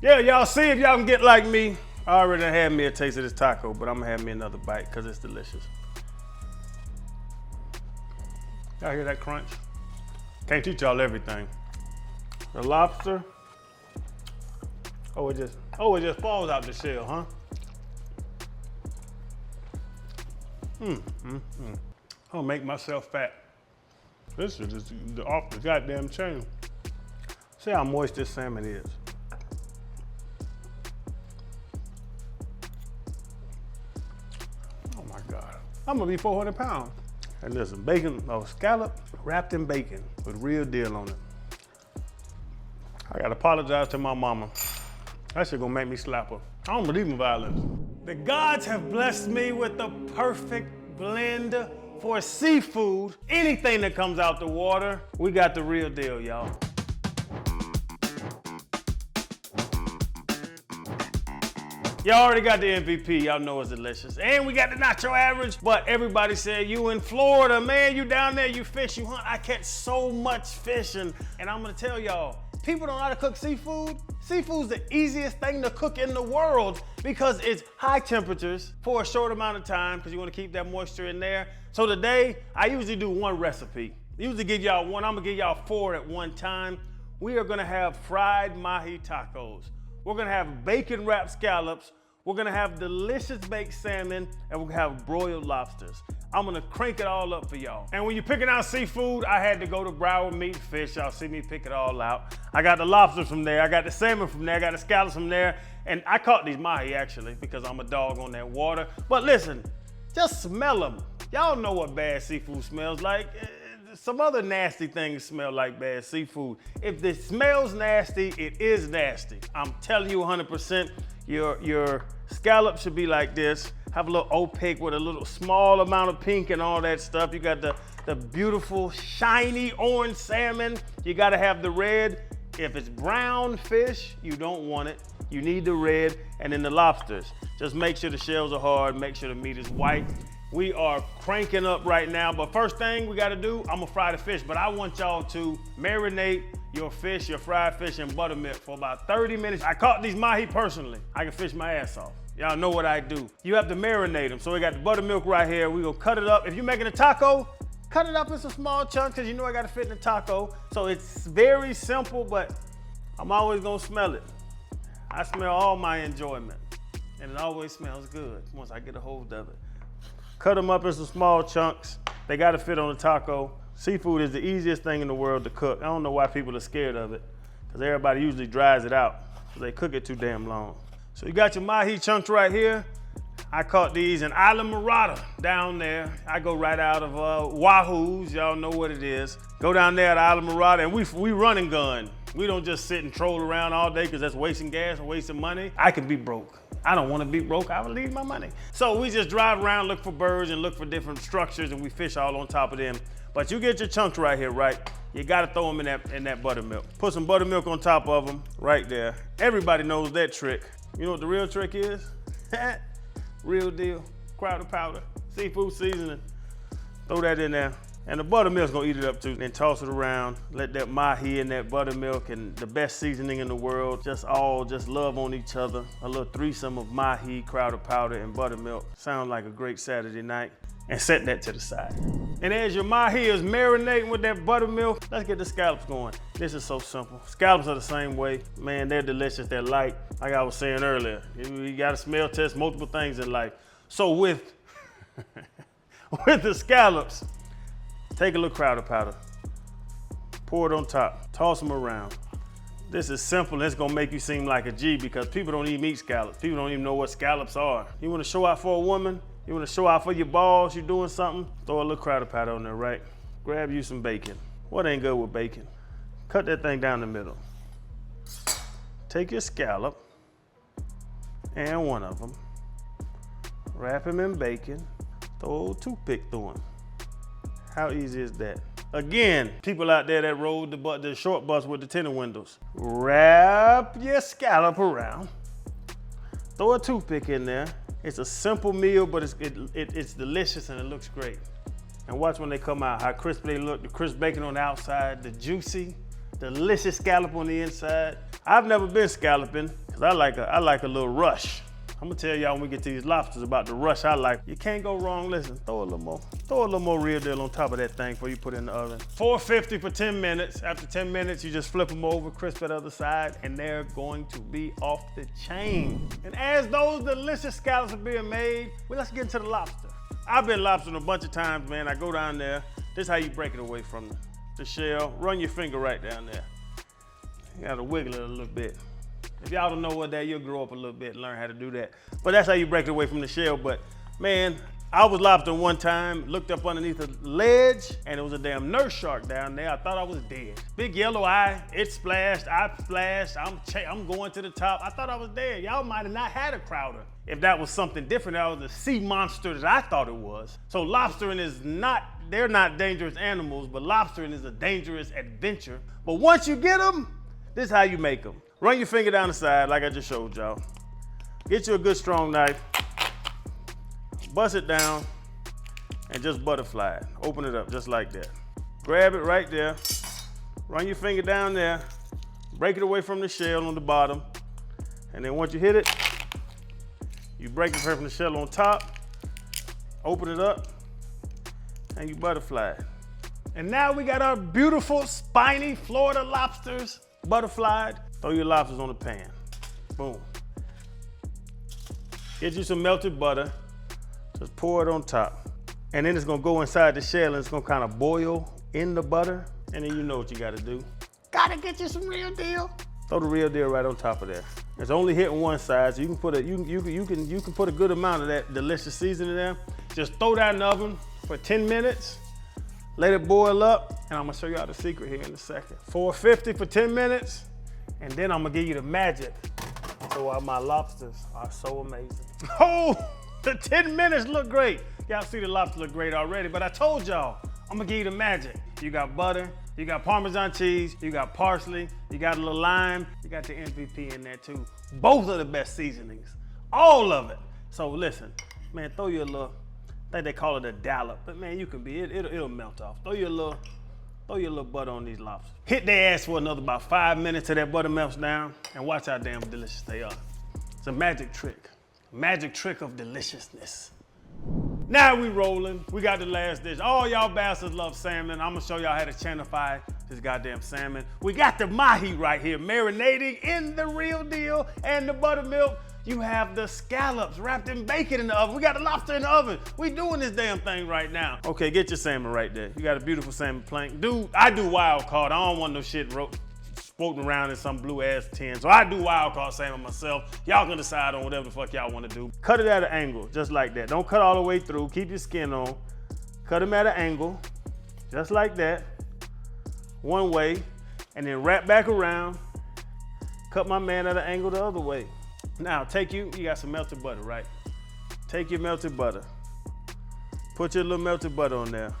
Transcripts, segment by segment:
Yeah, y'all see if y'all can get like me. I already had me a taste of this taco, but I'm gonna have me another bite because it's delicious. Y'all hear that crunch? Can't teach y'all everything. The lobster. Oh, it just falls out the shell, huh? I'll make myself fat. This is just off the goddamn chain. See how moist this salmon is. Oh my God. I'm gonna be 400 pounds. And there's some bacon, scallop wrapped in bacon with real deal on it. I gotta apologize to my mama. That shit gonna make me slap her. I don't believe in violence. The gods have blessed me with the perfect blend for seafood. Anything that comes out the water, we got the real deal, y'all. Y'all already got the MVP, y'all know it's delicious. And we got the nacho average, but everybody said, you in Florida, man, you down there, you fish, you hunt. I catch so much fish, and I'm gonna tell y'all, people don't know how to cook seafood. Seafood's the easiest thing to cook in the world because it's high temperatures for a short amount of time because you wanna keep that moisture in there. So today, I usually do one recipe. I usually give y'all one, I'm gonna give y'all 4 at one time. We are gonna have fried mahi tacos. We're gonna have bacon wrapped scallops. We're gonna have delicious baked salmon, and we're gonna have broiled lobsters. I'm gonna crank it all up for y'all. And when you're picking out seafood, I had to go to Broward Meat and Fish. Y'all see me pick it all out. I got the lobsters from there, I got the salmon from there, I got the scallops from there, and I caught these mahi actually because I'm a dog on that water. But listen, just smell them. Y'all know what bad seafood smells like. Some other nasty things smell like bad seafood. If it smells nasty, it is nasty. I'm telling you 100%, your scallop should be like this. Have a little opaque with a little small amount of pink and all that stuff. You got the beautiful, shiny orange salmon. You gotta have the red. If it's brown fish, you don't want it. You need the red. And then the lobsters. Just make sure the shells are hard, make sure the meat is white. We are cranking up right now, but first thing we gotta do, I'm gonna fry the fish, but I want y'all to marinate your fish, your fried fish in buttermilk for about 30 minutes. I caught these mahi personally. I can fish my ass off. Y'all know what I do. You have to marinate them. So we got the buttermilk right here. We gonna cut it up. If you're making a taco, cut it up in some small chunks because you know I gotta fit in the taco. So it's very simple, but I'm always gonna smell it. I smell all my enjoyment, and it always smells good once I get a hold of it. Cut them up in some small chunks. They gotta fit on a taco. Seafood is the easiest thing in the world to cook. I don't know why people are scared of it, because everybody usually dries it out, because they cook it too damn long. So you got your mahi chunks right here. I caught these in Island Murata down there. I go right out of Wahoo's, y'all know what it is. Go down there to Island Murata, and we run and gun. We don't just sit and troll around all day because that's wasting gas and wasting money. I can be broke. I don't want to be broke, I would leave my money. So we just drive around, look for birds and look for different structures, and we fish all on top of them. But you get your chunks right here, right? You gotta throw them in that buttermilk. Put some buttermilk on top of them, right there. Everybody knows that trick. You know what the real trick is? Real deal, crowder powder, seafood seasoning. Throw that in there. And the buttermilk's gonna eat it up too. Then toss it around, let that mahi and that buttermilk and the best seasoning in the world, just love on each other. A little threesome of mahi, crowder powder, and buttermilk. Sounds like a great Saturday night. And set that to the side. And as your mahi is marinating with that buttermilk, let's get the scallops going. This is so simple. Scallops are the same way. Man, they're delicious, they're light. Like I was saying earlier, you gotta smell test multiple things in life. So with the scallops, take a little crowder powder, pour it on top, toss them around. This is simple and it's gonna make you seem like a G because people don't even eat scallops. People don't even know what scallops are. You wanna show out for a woman? You wanna show out for your balls, you're doing something? Throw a little crowder powder on there, right? Grab you some bacon. What ain't good with bacon? Cut that thing down the middle. Take your scallop and one of them, wrap him in bacon, throw a toothpick through him. How easy is that? Again, people out there that rode the short bus with the tinted windows. Wrap your scallop around, throw a toothpick in there. It's a simple meal, but it's delicious and it looks great. And watch when they come out, how crisp they look, the crisp bacon on the outside, the juicy, delicious scallop on the inside. I've never been scalloping, because Cause I like a little rush. I'm gonna tell y'all when we get to these lobsters about the rush I like. You can't go wrong. Listen, throw a little more real deal on top of that thing before you put it in the oven. 450 for 10 minutes. After 10 minutes, you just flip them over, crisp at the other side, and they're going to be off the chain. And as those delicious scallops are being made, well, let's get into the lobster. I've been lobstering a bunch of times, man. I go down there. This is how you break it away from the shell. Run your finger right down there. You gotta wiggle it a little bit. If y'all don't know what that, you'll grow up a little bit and learn how to do that. But that's how you break it away from the shell. But man, I was lobstering one time, looked up underneath a ledge, and there was a damn nurse shark down there. I thought I was dead. Big yellow eye, it splashed, I splashed, I'm going to the top. I thought I was dead. Y'all might have not had a crowder. If that was something different, that was a sea monster that I thought it was. So lobstering is not, they're not dangerous animals, but lobstering is a dangerous adventure. But once you get them, this is how you make them. Run your finger down the side like I just showed y'all. Get you a good strong knife, bust it down, and just butterfly it. Open it up just like that. Grab it right there, run your finger down there, break it away from the shell on the bottom, and then once you hit it, you break it from the shell on top, open it up, and you butterfly it. And now we got our beautiful, spiny Florida lobsters butterflied. Throw your lobsters on the pan. Boom. Get you some melted butter. Just pour it on top. And then it's gonna go inside the shell and it's gonna kind of boil in the butter. And then you know what you gotta do. Gotta get you some real deal. Throw the real deal right on top of there. It's only hitting one side, so you can put you can put a good amount of that delicious seasoning there. Just throw that in the oven for 10 minutes. Let it boil up, and I'm gonna show y'all the secret here in a second. 450 for 10 minutes. And then I'm gonna give you the magic. So why my lobsters are so amazing. Oh, the 10 minutes look great. Y'all see the lobsters look great already, but I told y'all, I'm gonna give you the magic. You got butter, you got Parmesan cheese, you got parsley, you got a little lime, you got the MVP in there too. Both are the best seasonings, all of it. So listen, man, throw you a little, I think they call it a dollop, but man, you can be, it'll melt off. Throw you a little butter on these lobsters. Hit their ass for another about 5 minutes till that butter melts down, and watch how damn delicious they are. It's a magic trick of deliciousness. Now we rolling. We got the last dish. All y'all bastards love salmon. I'm gonna show y'all how to chanify this goddamn salmon. We got the mahi right here, marinating in the real deal and the buttermilk. You have the scallops wrapped in bacon in the oven. We got the lobster in the oven. We doing this damn thing right now. Okay, get your salmon right there. You got a beautiful salmon plank. Dude, I do wild caught. I don't want no shit floating around in some blue ass tin. So I do wild caught salmon myself. Y'all can decide on whatever the fuck y'all want to do. Cut it at an angle, just like that. Don't cut all the way through. Keep your skin on. Cut them at an angle, just like that. One way, and then wrap back around. Cut my man at an angle the other way. Now you got some melted butter, right? Take your melted butter. Put your little melted butter on there.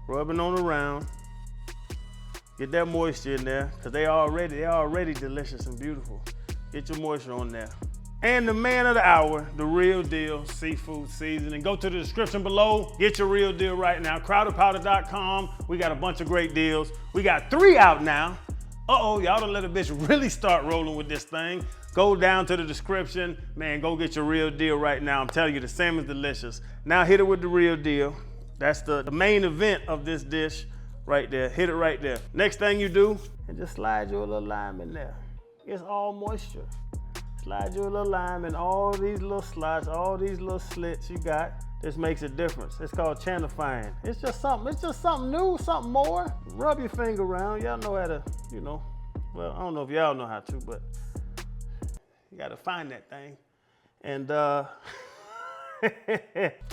Rub it on around. Get that moisture in there, because they're already delicious and beautiful. Get your moisture on there. And the man of the hour, the real deal seafood seasoning. Go to the description below, get your real deal right now. Crowderpowder.com. We got a bunch of great deals. We got 3 out now. Uh-oh, y'all done let a bitch really start rolling with this thing. Go down to the description, man, go get your real deal right now. I'm telling you, the salmon's delicious. Now hit it with the real deal. That's the main event of this dish right there. Hit it right there. Next thing you do, and just slide your little lime in there. It's all moisture. Slide your little lime in all these little slots, all these little slits you got. This makes a difference. It's called chanifying. It's just something new, something more. Rub your finger around. Y'all know how to, well, I don't know if y'all know how to, but you gotta find that thing. And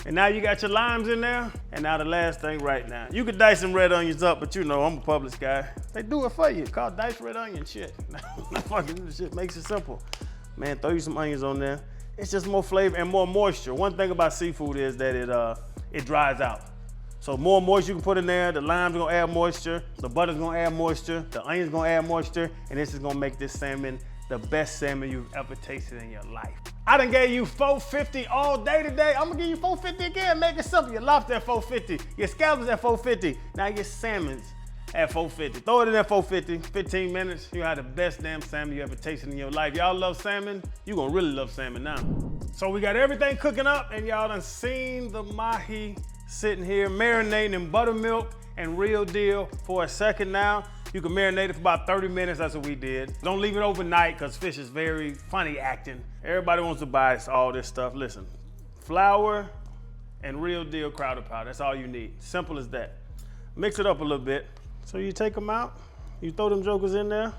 and now you got your limes in there. And now the last thing right now. You could dice some red onions up, but I'm a Publix guy. They do it for you. It's called diced red onion shit. Fucking shit makes it simple. Man, throw you some onions on there. It's just more flavor and more moisture. One thing about seafood is that it dries out. So more moisture you can put in there, the lime's gonna add moisture, the butter's gonna add moisture, the onion's gonna add moisture, and this is gonna make this salmon the best salmon you've ever tasted in your life. I done gave you $4.50 all day today. I'm gonna give you $4.50 again. Make it simple. Your lobster at $4.50, your scallops at $4.50. Now your salmons at 450. Throw it in at 450, 15 minutes. You have the best damn salmon you ever tasted in your life. Y'all love salmon? You gonna really love salmon now. So we got everything cooking up, and y'all done seen the mahi sitting here marinating in buttermilk and real deal for a second now. You can marinate it for about 30 minutes, that's what we did. Don't leave it overnight, because fish is very funny acting. Everybody wants to buy all this stuff. Listen, flour and real deal crowder powder, that's all you need. Simple as that. Mix it up a little bit. So you take them out, you throw them jokers in there,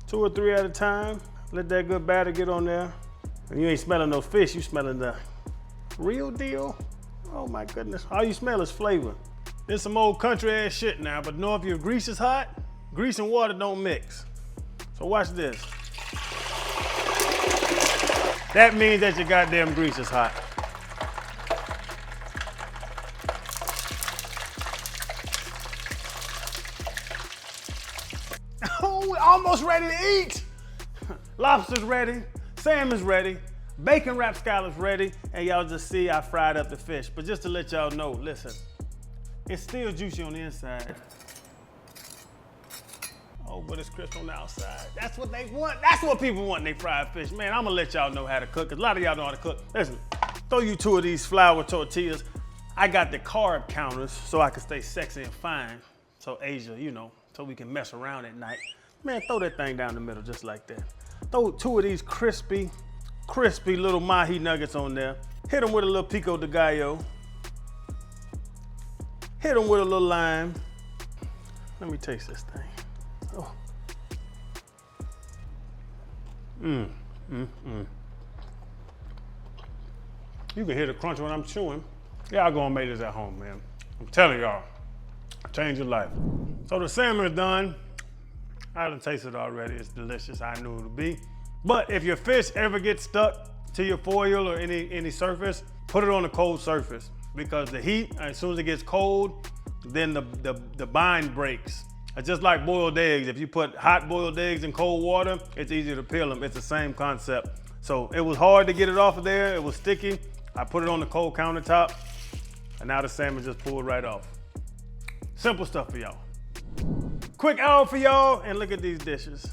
2 or 3 at a time. Let that good batter get on there. And you ain't smelling no fish, you smelling the real deal. Oh my goodness, all you smell is flavor. This some old country ass shit now, but know if your grease is hot, grease and water don't mix. So watch this. That means that your goddamn grease is hot. Oh, we're almost ready to eat. Lobster's ready, salmon's ready, bacon wrapped scallops ready, and y'all just see I fried up the fish. But just to let y'all know, listen, it's still juicy on the inside. Oh, but it's crisp on the outside. That's what they want. That's what people want in they fried fish. Man, I'm gonna let y'all know how to cook, because a lot of y'all know how to cook. Listen, throw you 2 of these flour tortillas. I got the carb counters so I can stay sexy and fine. So Asia, you know, so we can mess around at night. Man, throw that thing down the middle just like that. Throw 2 of these crispy little mahi nuggets on there. Hit them with a little pico de gallo. Hit them with a little lime. Let me taste this thing. Oh. You can hear the crunch when I'm chewing. Y'all gonna make this at home, man. I'm telling y'all, change your life. So the salmon is done. I done tasted it already. It's delicious. I knew it would be. But if your fish ever gets stuck to your foil or any surface, put it on a cold surface, because the heat, as soon as it gets cold, then the bind breaks. It's just like boiled eggs. If you put hot boiled eggs in cold water, it's easier to peel them. It's the same concept. So it was hard to get it off of there. It was sticky. I put it on the cold countertop, and now the salmon just pulled right off. Simple stuff for y'all. Quick hour for y'all, and look at these dishes.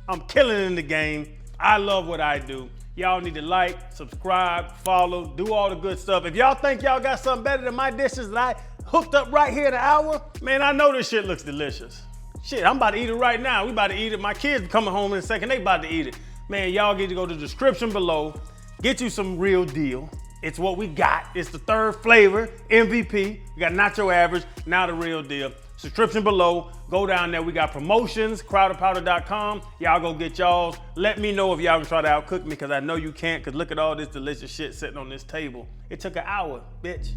I'm killing it in the game. I love what I do. Y'all need to like, subscribe, follow, do all the good stuff. If y'all think y'all got something better than my dishes that I hooked up right here in an hour, man, I know this shit looks delicious. Shit, I'm about to eat it right now. We about to eat it. My kids coming home in a second, they about to eat it. Man, y'all get to go to the description below, get you some real deal. It's what we got. It's the 3rd flavor, MVP. We got nacho average, now the real deal. Subscription below, go down there. We got promotions, crowderpowder.com. Y'all go get y'all's. Let me know if y'all can try to outcook me, because I know you can't, because look at all this delicious shit sitting on this table. It took an hour, bitch.